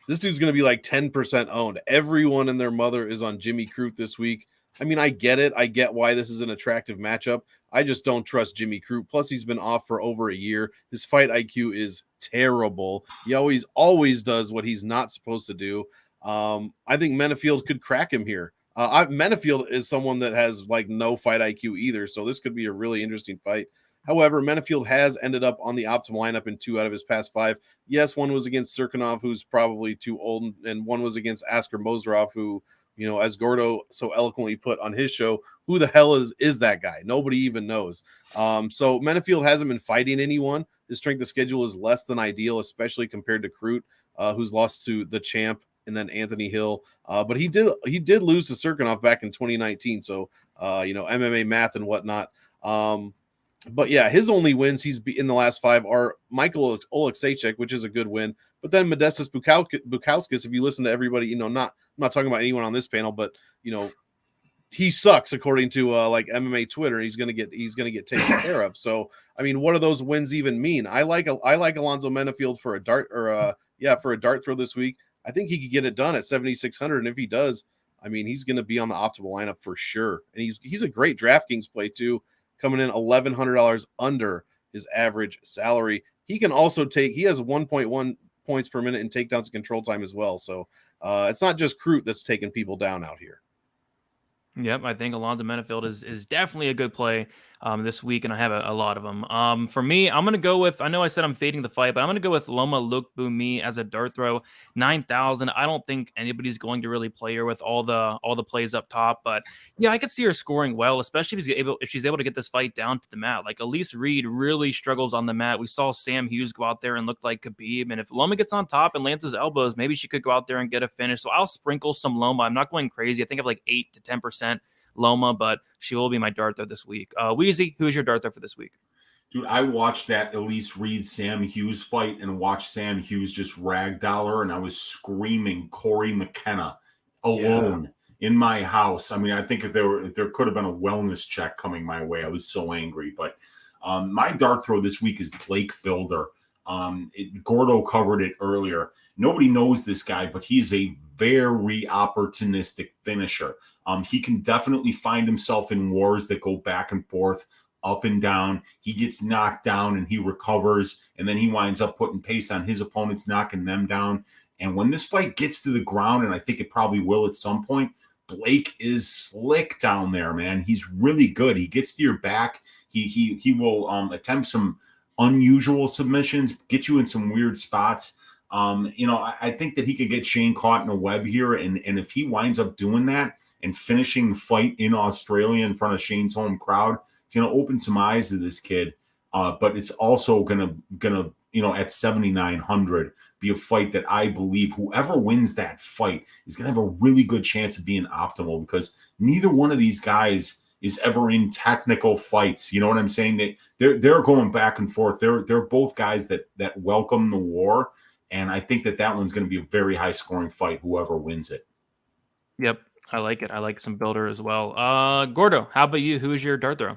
this dude's going to be like 10% owned. Everyone and their mother is on Jimmy Crute this week. I get it. I get why this is an attractive matchup. I just don't trust Jimmy Crute. Plus, he's been off for over a year. His fight IQ is terrible. He always does what he's not supposed to do. I think Menifield could crack him here. Menifield is someone that has like no fight IQ either, so this could be a really interesting fight. However, Menifield has ended up on the optimal lineup in 2 out of his past 5. Yes, one was against Serkinov, who's probably too old, and one was against Askar Mozarov, who, as Gordo so eloquently put on his show, who the hell is that guy? Nobody even knows. So Menifield hasn't been fighting anyone. His strength of schedule is less than ideal, especially compared to Crute, who's lost to the champ and then Anthony Hill. But he did lose to Serkinov back in 2019. So, MMA math and whatnot. But yeah, his only wins in the last 5 are Michael Oleksiejczuk, which is a good win. But then Modestas Bukauskas, if you listen to everybody, I'm not talking about anyone on this panel, but he sucks according to like MMA Twitter. He's gonna get taken care of. So I mean, what do those wins even mean? I like Alonzo Menifield for a dart for a dart throw this week. I think he could get it done at 7,600, and if he does, I mean, he's going to be on the optimal lineup for sure. And he's a great DraftKings play too, coming in $1,100 under his average salary. He can also he has 1.1 points per minute in takedowns and control time as well. So it's not just Crute that's taking people down out here. Yep, I think Alonzo Menifield is definitely a good play this week, and I have a lot of them. For me, I'm going to go with, I know I said I'm fading the fight, but I'm going to go with Loma Lookboonmee as a dart throw, 9,000. I don't think anybody's going to really play her with all the plays up top, but yeah, I could see her scoring well, especially if she's able to get this fight down to the mat. Like Elise Reed really struggles on the mat. We saw Sam Hughes go out there and look like Khabib, and if Loma gets on top and lands his elbows, maybe she could go out there and get a finish. So I'll sprinkle some Loma. I'm not going crazy. I think I have like 8 to 10% Loma, but she will be my dart throw this week. Weezy, who's your dart throw for this week? Dude, I watched that Elise Reed Sam Hughes fight and watched Sam Hughes just ragdoll her, and I was screaming Corey McKenna alone in my house. I mean, I think if there could have been a wellness check coming my way. I was so angry. But my dart throw this week is Blake Builder. Gordo covered it earlier. Nobody knows this guy, but he's a very opportunistic finisher. He can definitely find himself in wars that go back and forth, up and down. He gets knocked down and he recovers, and then he winds up putting pace on his opponents, knocking them down. And when this fight gets to the ground, and I think it probably will at some point, Blake is slick down there, man. He's really good. He gets to your back. He will attempt some unusual submissions, get you in some weird spots. I think that he could get Shane caught in a web here, and if he winds up doing that and finishing the fight in Australia in front of Shane's home crowd, it's going to open some eyes to this kid. But it's also going to at 7,900 be a fight that I believe whoever wins that fight is going to have a really good chance of being optimal, because neither one of these guys is ever in technical fights. You know what I'm saying? They're going back and forth. They're both guys that welcome the war. And I think that one's going to be a very high scoring fight, whoever wins it. Yep. I like it. I like some builder as well. Gordo, how about you? Who is your dart throw?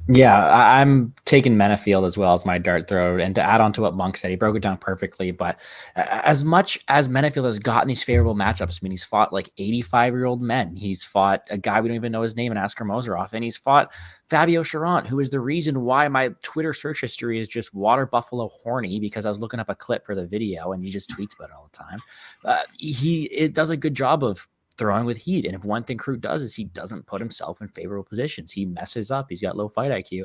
Yeah, I'm taking Menifield as well as my dart throw. And to add on to what Monk said, he broke it down perfectly. But as much as Menifield has gotten these favorable matchups, I mean, he's fought like 85-year-old men. He's fought a guy we don't even know his name in Askar Mozarov. And he's fought Fabio Charant, who is the reason why my Twitter search history is just water buffalo horny, because I was looking up a clip for the video and he just tweets about it all the time. It does a good job of throwing with heat. And if one thing Crute does is he doesn't put himself in favorable positions. He messes up. He's got low fight IQ.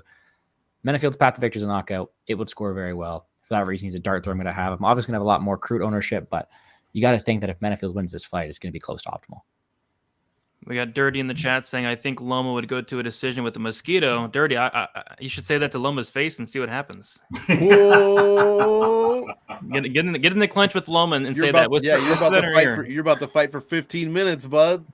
Menifield's path to victory is a knockout. It would score very well. For that reason, he's a dart throw I'm going to have. I'm obviously going to have a lot more Crute ownership, but you got to think that if Menifield wins this fight, it's going to be close to optimal. We got Dirty in the chat saying, I think Loma would go to a decision with the mosquito. Dirty, you should say that to Loma's face and see what happens. Whoa. Get in the clench with Loma and say that. You're about to fight for 15 minutes, bud.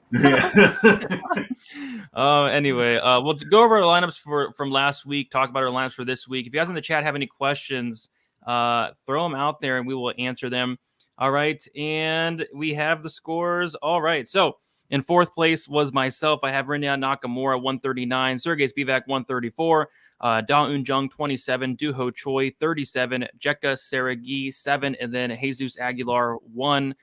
Anyway, we'll go over our lineups from last week, talk about our lineups for this week. If you guys in the chat have any questions, throw them out there and we will answer them. All right. And we have the scores. All right. So in fourth place was myself. I have Rinya Nakamura, 139, Sergey Spivak, 134, Da Eun Jung, 27, Duho Choi, 37, Jekka Seregi, 7, and then Jesus Aguilar, 1,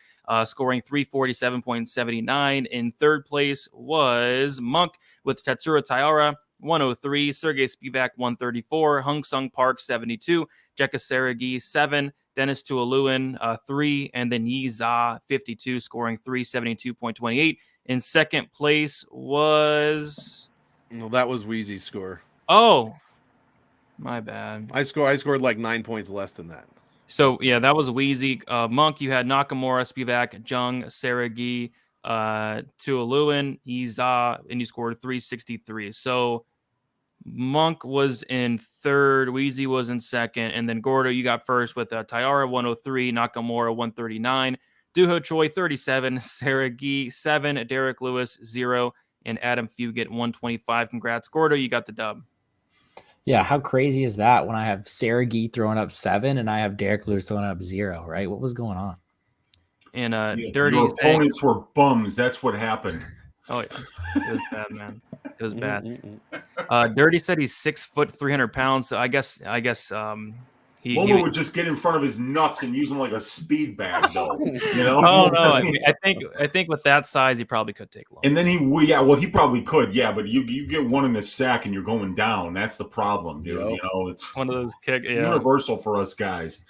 scoring 347.79. In third place was Monk with Tetsura Taira, 103, Sergey Spivak, 134, Hung Sung Park, 72, Jekka Seregi, 7, Dennis Tuoluin, 3, and then Yi Za, 52, scoring 372.28. In second place was... No, that was Weezy's score. Oh, My bad. I scored like 9 points less than that. So yeah, that was Weezy. Monk, you had Nakamura, Spivak, Jung, Saragi, Tuoluin, Iza, and you scored 363. So Monk was in third, Weezy was in second, and then Gordo, you got first with Tyara 103, Nakamura 139, Duho Choi 37, Saragi 7, Derek Lewis 0, and Adam Fugit 125. Congrats, Gordo, you got the dub. Yeah, how crazy is that when I have Saragi throwing up 7 and I have Derek Lewis throwing up 0, right? What was going on? And Dirty, your opponents were bums. That's what happened. Oh yeah, it was bad, man. It was bad. Dirty said he's 6 foot 300 pounds. So I guess he would just get in front of his nuts and use them like a speed bag, though. You know? Oh no, I think with that size he probably could take long. And then he probably could, yeah. But you get one in the sack and you're going down. That's the problem, dude. Yep. You know, it's one of those kicks. It's universal for us guys.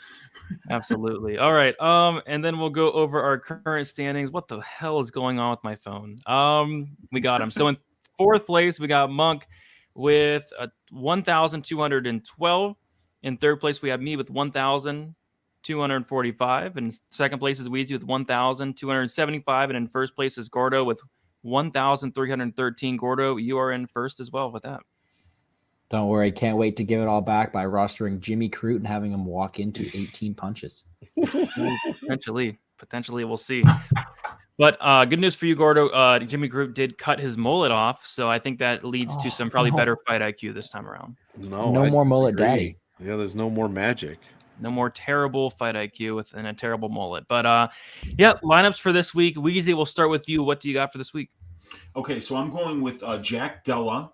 Absolutely. All right. And then we'll go over our current standings. What the hell is going on with my phone? We got him. So in fourth place, we got Monk with 1,212. In third place, we have me with 1,245. And second place is Weezy with 1,275. And in first place is Gordo with 1,313. Gordo, you are in first as well with that. Don't worry. Can't wait to give it all back by rostering Jimmy Crute and having him walk into 18 punches. Potentially, we'll see. But good news for you, Gordo. Jimmy Crute did cut his mullet off, so I think that leads to some probably better fight IQ this time around. No more mullet daddy. Yeah, there's no more magic. No more terrible fight IQ within a terrible mullet. But yeah, lineups for this week. Weezy, we'll start with you. What do you got for this week? Okay, so I'm going with Jack Della,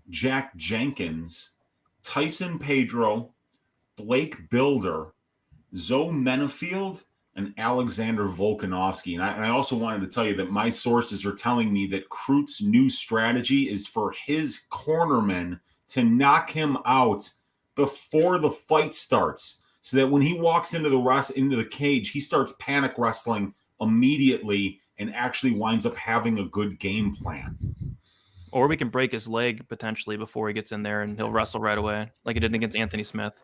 Jack Jenkins, Tyson Pedro, Blake Builder, Zoe Menifield, and Alexander Volkanovski. And I also wanted to tell you that my sources are telling me that Crute's new strategy is for his cornermen to knock him out before the fight starts, so that when he walks into the cage, he starts panic wrestling immediately and actually winds up having a good game plan. Or we can break his leg potentially before he gets in there and he'll wrestle right away, like he did against Anthony Smith.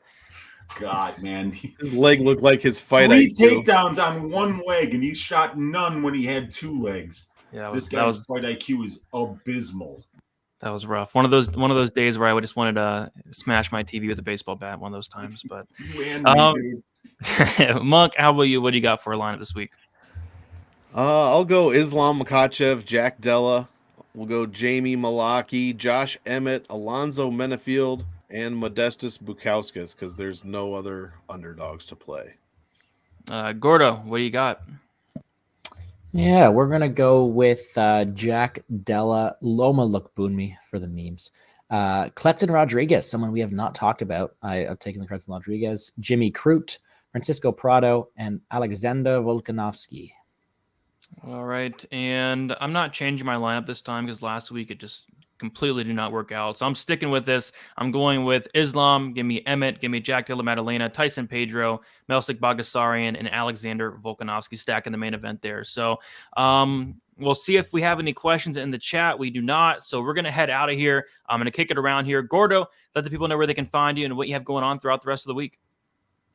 God, man. His leg looked like his fight. 3 takedowns on one leg, and he shot none when he had 2 legs. Yeah, this guy's fight IQ is abysmal. That was rough. One of those days where I just wanted to smash my TV with a baseball bat. One of those times. But Monk, how about you? What do you got for a lineup this week? I'll go Islam Makhachev, Jack Della. We'll go Jamie Mullarkey, Josh Emmett, Alonzo Menifield, and Modestas Bukauskas, because there's no other underdogs to play. Gordo, what do you got? Yeah, we're going to go with Jack Della, Loma Lookboonme for the memes. Kleydson Rodriguez, someone we have not talked about. I've taken the Kleydson Rodriguez. Jimmy Crute, Francisco Prado, and Alexander Volkanovski. All right, and I'm not changing my lineup this time because last week it just completely did not work out. So I'm sticking with this. I'm going with Islam. Give me Emmett. Give me Jack Della Maddalena, Tyson Pedro, Melsik Baghdasaryan, and Alexander Volkanovski stacking the main event there. So we'll see if we have any questions in the chat. We do not. So we're going to head out of here. I'm going to kick it around here. Gordo, let the people know where they can find you and what you have going on throughout the rest of the week.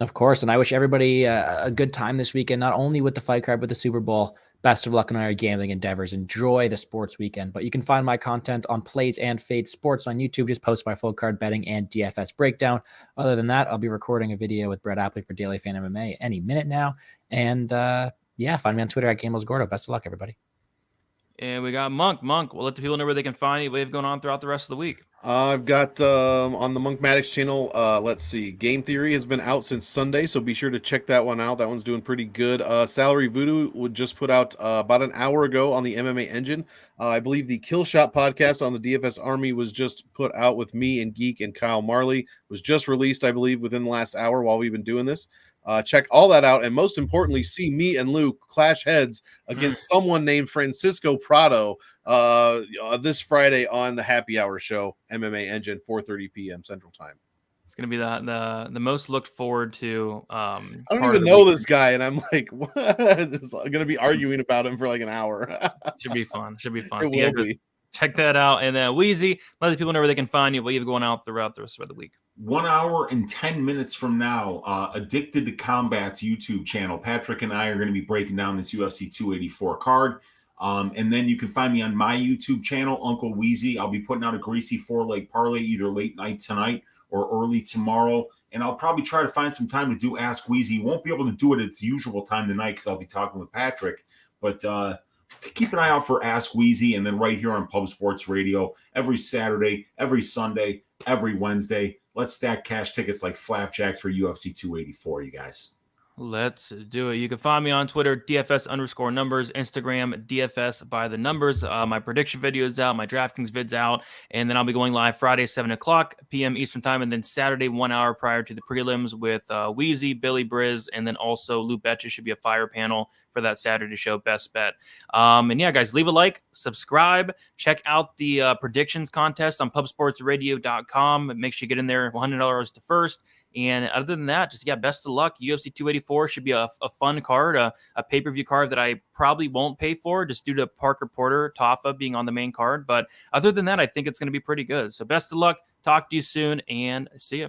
Of course. And I wish everybody a good time this weekend, not only with the fight card, but the Super Bowl. Best of luck in all your gambling endeavors. Enjoy the sports weekend. But you can find my content on Plays and Fade Sports on YouTube. Just post my full card betting and DFS breakdown. Other than that, I'll be recording a video with Brett Appley for Daily Fan MMA any minute now. And yeah, find me on Twitter at GamblesGordo. Best of luck, everybody. And we got Monk. Monk, we'll let the people know where they can find you. What you have going on throughout the rest of the week. I've got on the Monk Maddox channel, let's see, Game Theory has been out since Sunday, so be sure to check that one out. That one's doing pretty good. Salary Voodoo would just put out about an hour ago on the MMA Engine. I believe the Kill Shot podcast on the DFS Army was just put out with me and Geek and Kyle Marley. It was just released, I believe, within the last hour while we've been doing this. Check all that out, and most importantly, see me and Luke clash heads against someone named Francisco Prado this Friday on the Happy Hour show, MMA Engine, 4:30 p.m. Central Time. It's going to be the most looked forward to. I don't even know this guy, and I'm like, what? I'm going to be arguing about him for like an hour. Should be fun. It will be. Check that out. And then Weezy, let the people know where they can find you, what you have going out throughout the rest of the week. 1 hour and 10 minutes from now, Addicted to Combat's YouTube channel, Patrick and I are going to be breaking down this UFC 284 card. And then you can find me on my YouTube channel, Uncle Weezy. I'll be putting out a greasy 4-leg parlay either late night tonight or early tomorrow. And I'll probably try to find some time to do Ask Weezy. Won't be able to do it at its usual time tonight because I'll be talking with Patrick. But keep an eye out for Ask Weezy, and then right here on Pub Sports Radio every Saturday, every Sunday, every Wednesday. Let's stack cash tickets like flapjacks for UFC 284, you guys. Let's do it. You can find me on Twitter, DFS_numbers, Instagram, DFS by the numbers. My prediction video is out, my DraftKings vid's out, and then I'll be going live Friday, 7 o'clock p.m. Eastern time, and then Saturday, 1 hour prior to the prelims with Weezy, Billy Briz, and then also Lou Betcha should be a fire panel for that Saturday show, Best Bet. And yeah, guys, leave a like, subscribe, check out the predictions contest on pubsportsradio.com. Make sure you get in there, $100 to first. And other than that, just, best of luck. UFC 284 should be a fun card, a pay-per-view card that I probably won't pay for just due to Parker Porter, Tafa being on the main card. But other than that, I think it's going to be pretty good. So best of luck. Talk to you soon, and see you.